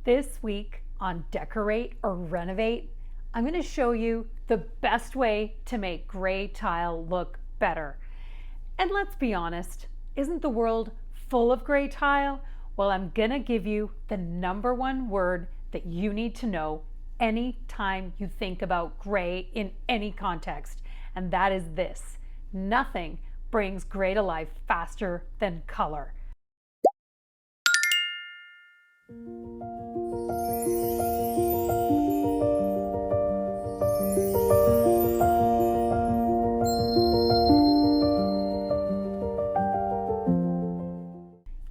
This week on Decorate or Renovate, I'm going to show you the best way to make gray tile look better. And let's be honest, isn't the world full of gray tile? Well, I'm going to give you the #1 word that you need to know anytime you think about gray in any context, and that is this: nothing brings gray to life faster than color.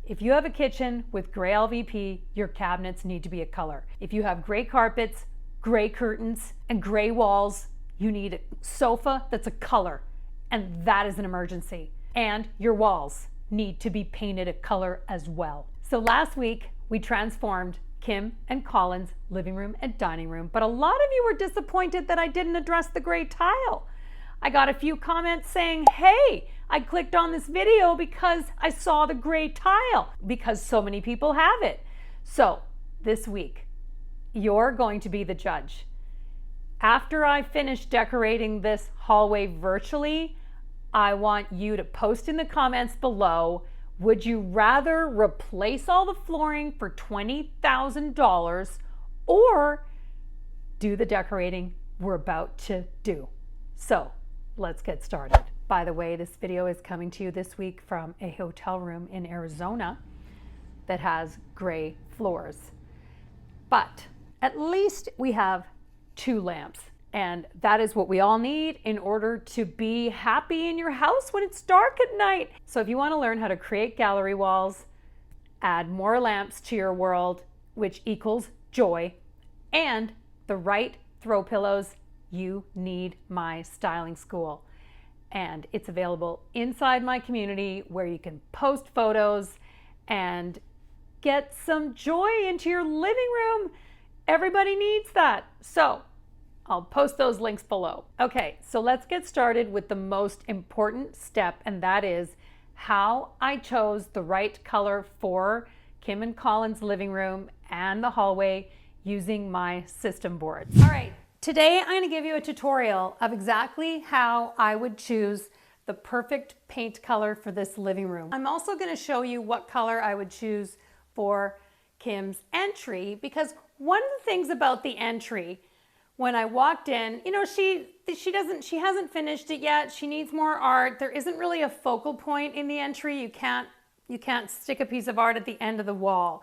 If you have a kitchen with gray LVP, your cabinets need to be a color. If you have gray carpets, gray curtains, and gray walls, you need a sofa that's a color, and that is an emergency. And your walls need to be painted a color as well. So last week, we transformed Kim and Colin's living room and dining room, but a lot of you were disappointed that I didn't address the gray tile. I got a few comments saying, hey, I clicked on this video because I saw the gray tile, because so many people have it. So this week, you're going to be the judge. After I finish decorating this hallway virtually, I want you to post in the comments below, would you rather replace all the flooring for $20,000 or do the decorating we're about to do? So let's get started. By the way, this video is coming to you this week from a hotel room in Arizona that has gray floors. But at least we have 2 lamps, and that is what we all need in order to be happy in your house when it's dark at night. So if you want to learn how to create gallery walls, add more lamps to your world, which equals joy, and the right throw pillows, you need my styling school. And it's available inside my community where you can post photos and get some joy into your living room. Everybody needs that. So I'll post those links below. Okay, so let's get started with the most important step, and that is how I chose the right color for Kim and Colin's living room and the hallway using my system boards. All right. Today, I'm going to give you a tutorial of exactly how I would choose the perfect paint color for this living room. I'm also going to show you what color I would choose for Kim's entry, because one of the things about the entry, when I walked in, you know, she hasn't finished it yet. She needs more art. There isn't really a focal point in the entry. You can't stick a piece of art at the end of the wall.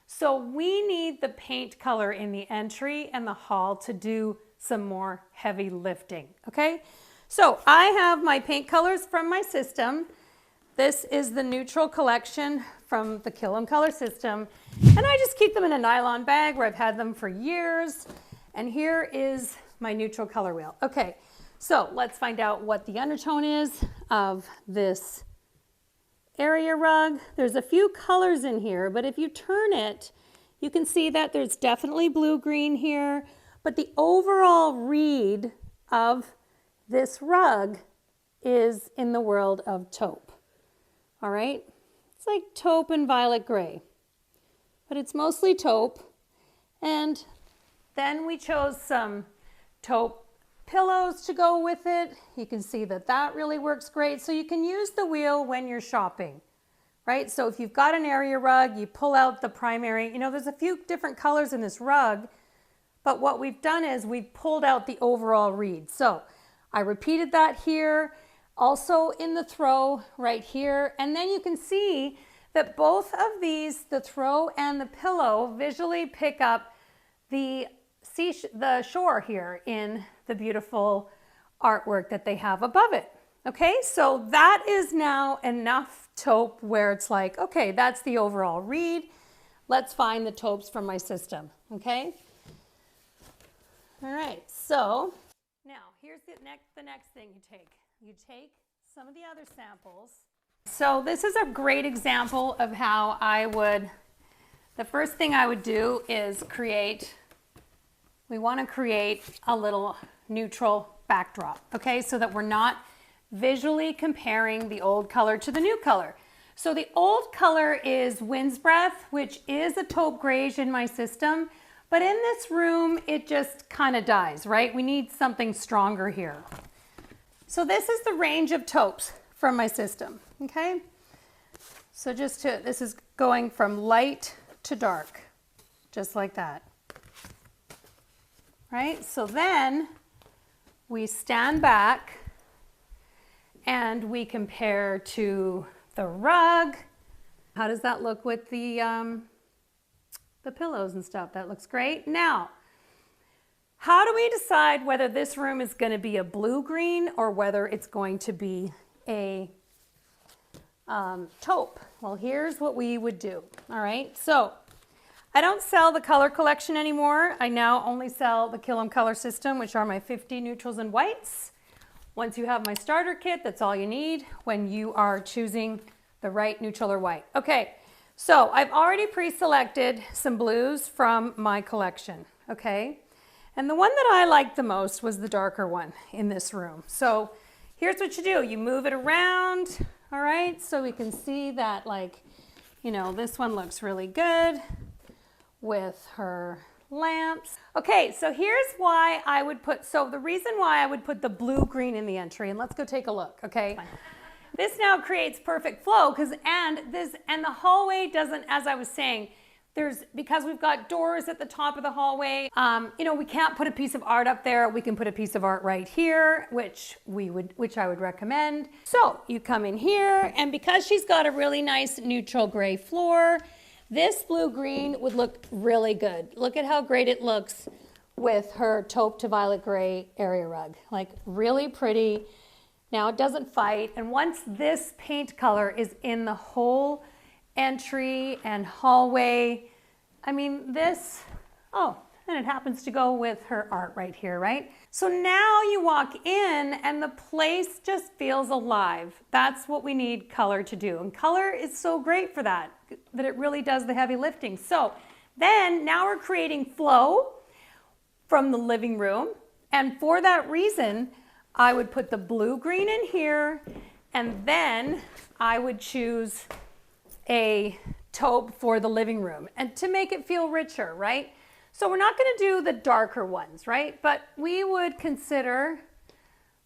So we need the paint color in the entry and the hall to do some more heavy lifting, okay? So I have my paint colors from my system. This is the neutral collection from the Killam Colour System. And I just keep them in a nylon bag where I've had them for years. And here is my neutral color wheel. Okay, so let's find out what the undertone is of this area rug. There's a few colors in here, but if you turn it, you can see that there's definitely blue-green here, but the overall read of this rug is in the world of taupe. All right, it's like taupe and violet gray, but it's mostly taupe. And then we chose some taupe pillows to go with it. You can see that that really works great. So you can use the wheel when you're shopping, right? So if you've got an area rug, you pull out the primary, you know, there's a few different colors in this rug, but what we've done is we've pulled out the overall read. So I repeated that here, also in the throw right here. And then you can see that both of these, the throw and the pillow, visually pick up the shore here in the beautiful artwork that they have above it. Okay, so that is now enough taupe where it's like, okay, that's the overall read. Let's find the taupes from my system, okay? All right, so now here's the next thing you take. You take some of the other samples. So this is a great example of how I would, the first thing I would do is we want to create a little neutral backdrop, okay, so that we're not visually comparing the old color to the new color. So the old color is Wind's Breath, which is a taupe grayish in my system, but in this room, it just kind of dies, right? We need something stronger here. So this is the range of taupes from my system, okay? So this is going from light to dark, just like that, right? So then we stand back and we compare to the rug. How does that look with the pillows and stuff? That looks great. Now, how do we decide whether this room is going to be a blue-green or whether it's going to be a taupe? Well, here's what we would do. All right, so I don't sell the color collection anymore. I now only sell the Killam Colour System, which are my 50 neutrals and whites. Once you have my starter kit, that's all you need when you are choosing the right neutral or white. Okay, so I've already pre-selected some blues from my collection, okay? And the one that I liked the most was the darker one in this room. So here's what you do. You move it around, all right? So we can see that, like, you know, this one looks really good with her lamps. Okay, so here's why I would put, so the reason why I would put the blue-green in the entry, and let's go take a look, okay? This now creates perfect flow and the hallway doesn't, as I was saying, because we've got doors at the top of the hallway, you know, we can't put a piece of art up there. We can put a piece of art right here, which I would recommend. So you come in here, and because she's got a really nice neutral gray floor, this blue-green would look really good. Look at how great it looks with her taupe to violet gray area rug. Like, really pretty. Now it doesn't fight. And once this paint color is in the whole entry and hallway, I mean, and it happens to go with her art right here, right? So now you walk in and the place just feels alive. That's what we need color to do. And color is so great for that it really does the heavy lifting. So then now we're creating flow from the living room. And for that reason, I would put the blue-green in here, and then I would choose a taupe for the living room and to make it feel richer, right? So we're not going to do the darker ones, right? But we would consider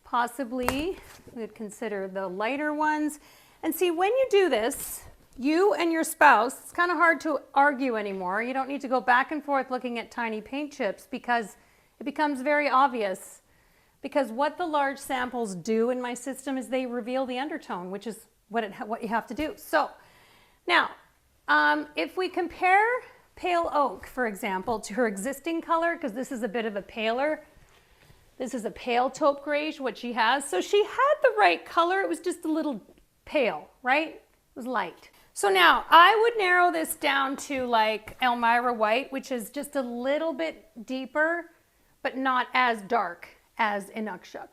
the lighter ones. And see, when you do this, you and your spouse, it's kind of hard to argue anymore. You don't need to go back and forth looking at tiny paint chips because it becomes very obvious. Because what the large samples do in my system is they reveal the undertone, which is what you have to do. So now, if we compare pale oak, for example, to her existing color, because this is a bit of a paler, this is a pale taupe grayish, what she has. So she had the right color, it was just a little pale, right? It was light. So now I would narrow this down to like Elmira white, which is just a little bit deeper, but not as dark as Inukshuk,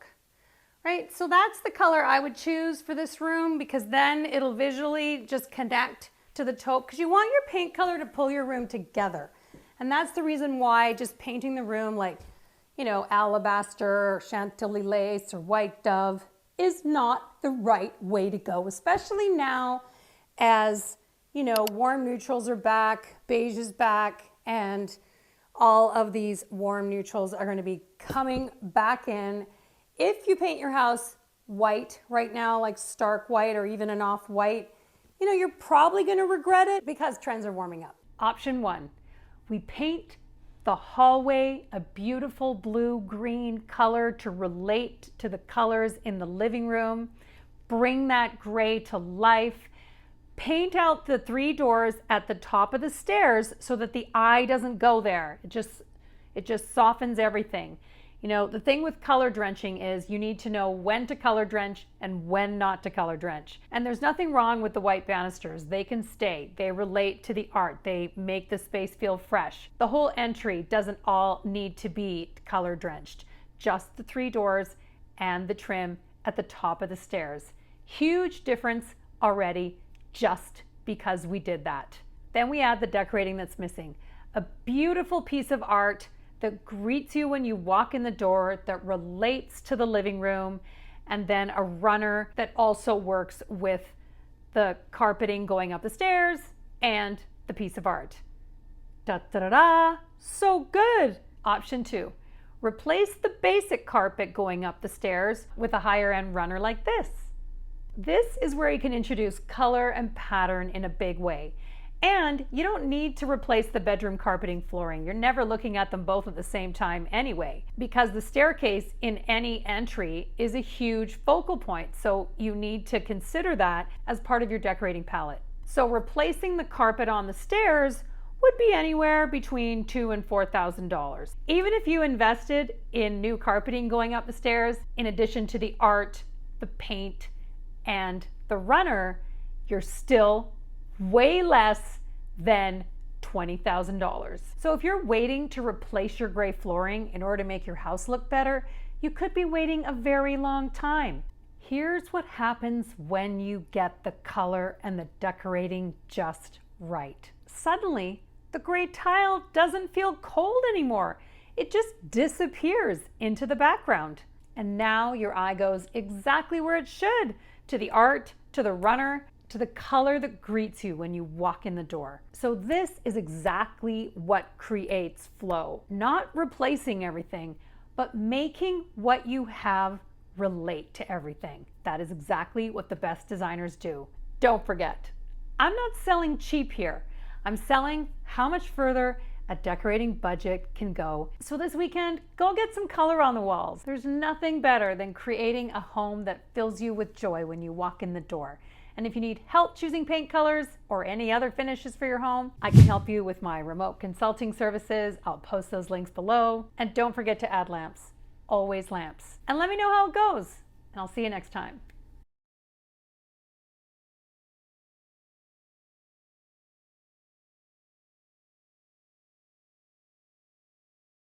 right? So that's the color I would choose for this room, because then it'll visually just connect to the taupe, because you want your paint color to pull your room together. And that's the reason why just painting the room like, you know, alabaster or chantilly lace or white dove is not the right way to go, especially now as, you know, warm neutrals are back, beige is back, and all of these warm neutrals are going to be coming back in. If you paint your house white right now, like stark white or even an off-white, you know, you're probably going to regret it because trends are warming up. Option 1, we paint the hallway a beautiful blue-green color to relate to the colors in the living room. Bring that gray to life. Paint out the 3 doors at the top of the stairs so that the eye doesn't go there. It just softens everything. You know, the thing with color drenching is you need to know when to color drench and when not to color drench. And there's nothing wrong with the white banisters. They can stay. They relate to the art. They make the space feel fresh. The whole entry doesn't all need to be color drenched. Just the 3 doors and the trim at the top of the stairs. Huge difference already just because we did that. Then we add the decorating that's missing. A beautiful piece of art that greets you when you walk in the door, that relates to the living room, and then a runner that also works with the carpeting going up the stairs and the piece of art. Da da da da, so good. Option 2, replace the basic carpet going up the stairs with a higher end runner like this. This is where you can introduce color and pattern in a big way. And you don't need to replace the bedroom carpeting flooring. You're never looking at them both at the same time anyway, because the staircase in any entry is a huge focal point. So you need to consider that as part of your decorating palette. So replacing the carpet on the stairs would be anywhere between $2,000 and $4,000. Even if you invested in new carpeting going up the stairs, in addition to the art, the paint, and the runner, you're still way less than $20,000. So if you're waiting to replace your gray flooring in order to make your house look better, you could be waiting a very long time. Here's what happens when you get the color and the decorating just right. Suddenly, the gray tile doesn't feel cold anymore. It just disappears into the background. And now your eye goes exactly where it should, to the art, to the runner, to the color that greets you when you walk in the door. So this is exactly what creates flow. Not replacing everything, but making what you have relate to everything. That is exactly what the best designers do. Don't forget, I'm not selling cheap here. I'm selling how much further a decorating budget can go. So this weekend, go get some color on the walls. There's nothing better than creating a home that fills you with joy when you walk in the door. And if you need help choosing paint colors or any other finishes for your home, I can help you with my remote consulting services. I'll post those links below. And don't forget to add lamps. Always lamps. And let me know how it goes. And I'll see you next time.